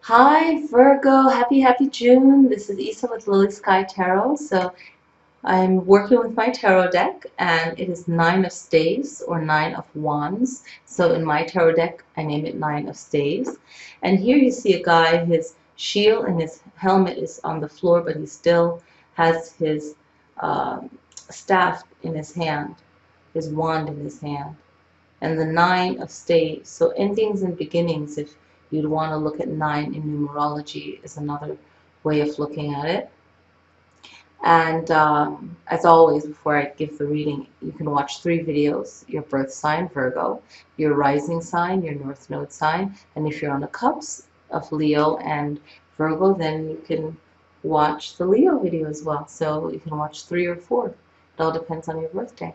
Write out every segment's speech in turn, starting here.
Hi Virgo, happy June. This is Isa with Lily Sky Tarot. So I'm working with my tarot deck and it is Nine of Staves or Nine of Wands. So in my tarot deck I name it Nine of Staves. And here you see a guy, his shield and his helmet is on the floor, but he still has his staff in his hand, his wand in his hand. And the Nine of Staves. So endings and beginnings, if you'd want to look at nine in numerology, is another way of looking at it. And as always, before I give the reading, you can watch 3 videos: your birth sign, Virgo, your rising sign, your North Node sign, and if you're on the cusp of Leo and Virgo, then you can watch the Leo video as well. So you can watch 3 or 4. It all depends on your birthday.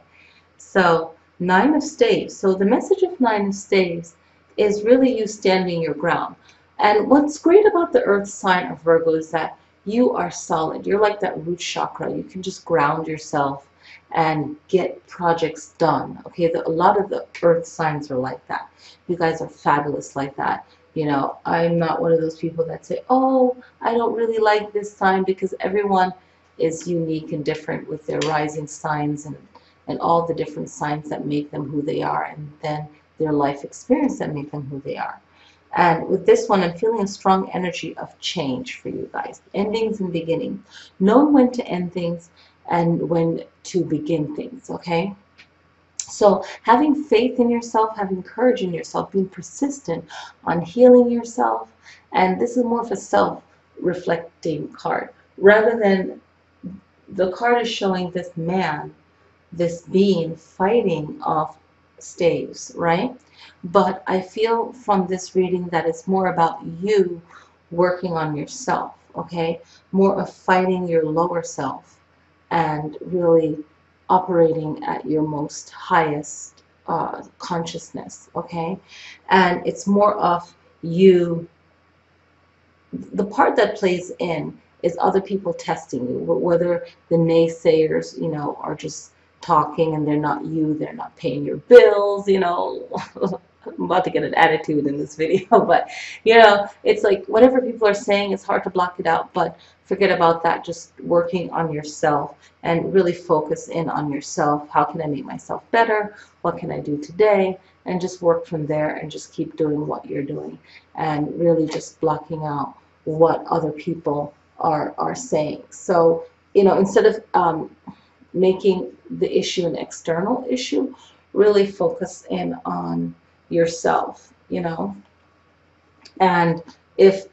So Nine of Staves. So the message of Nine of Staves is really you standing your ground. And what's great about the earth sign of Virgo is that you are solid. You're like that root chakra. You can just ground yourself and get projects done. Okay, a lot of the earth signs are like that. You guys are fabulous like that. You know, I'm not one of those people that say, oh, I don't really like this sign, because everyone is unique and different with their rising signs and all the different signs that make them who they are, and then their life experience that make them who they are. And with this one, I'm feeling a strong energy of change for you guys. Endings and beginnings. Knowing when to end things and when to begin things, okay? So having faith in yourself, having courage in yourself, being persistent on healing yourself. And this is more of a self-reflecting card. Rather than, the card is showing this man, this being fighting off staves, right? But I feel from this reading that it's more about you working on yourself, okay? More of fighting your lower self and really operating at your most highest consciousness, okay? And it's more of you, the part that plays in is other people testing you, whether the naysayers, you know, are just talking and they're not you, they're not paying your bills, you know. I'm about to get an attitude in this video, but you know, it's like whatever people are saying, it's hard to block it out, but forget about that. Just working on yourself and really focus in on yourself. How can I make myself better? What can I do today? And just work from there and just keep doing what you're doing and really just blocking out what other people are saying. So, you know, instead of making the issue an external issue, really focus in on yourself, you know. And if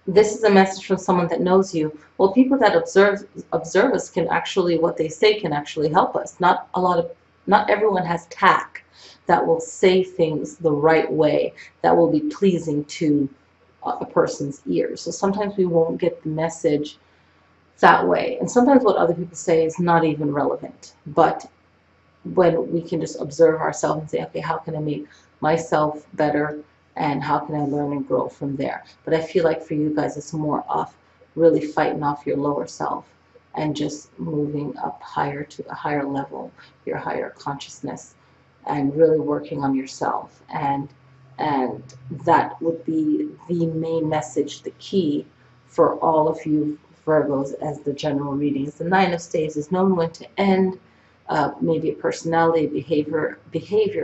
this is a message from someone that knows you, well, people that observe us can actually, what they say can actually help us. Not everyone has tact that will say things the right way, that will be pleasing to a person's ears. So sometimes we won't get the message that way. And sometimes what other people say is not even relevant. But when we can just observe ourselves and say, okay, how can I make myself better and how can I learn and grow from there? But I feel like for you guys, it's more of really fighting off your lower self and just moving up higher to a higher level, your higher consciousness, and really working on yourself. And that would be the main message, the key for all of you Virgos as the general readings. The Nine of Staves is knowing when to end, maybe a personality, behavior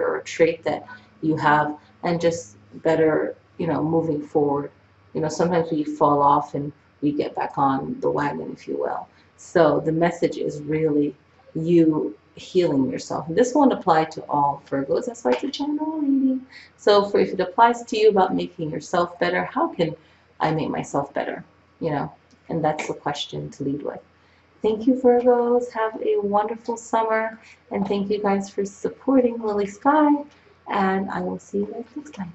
or a trait that you have, and just better, you know, moving forward. You know, sometimes we fall off and we get back on the wagon, if you will. So the message is really you healing yourself. And this won't apply to all Virgos. That's why it's a general reading. So if it applies to you about making yourself better, how can I make myself better? You know, and that's the question to lead with. Thank you, Virgos. Have a wonderful summer. And thank you guys for supporting Lily Sky. And I will see you guys next time.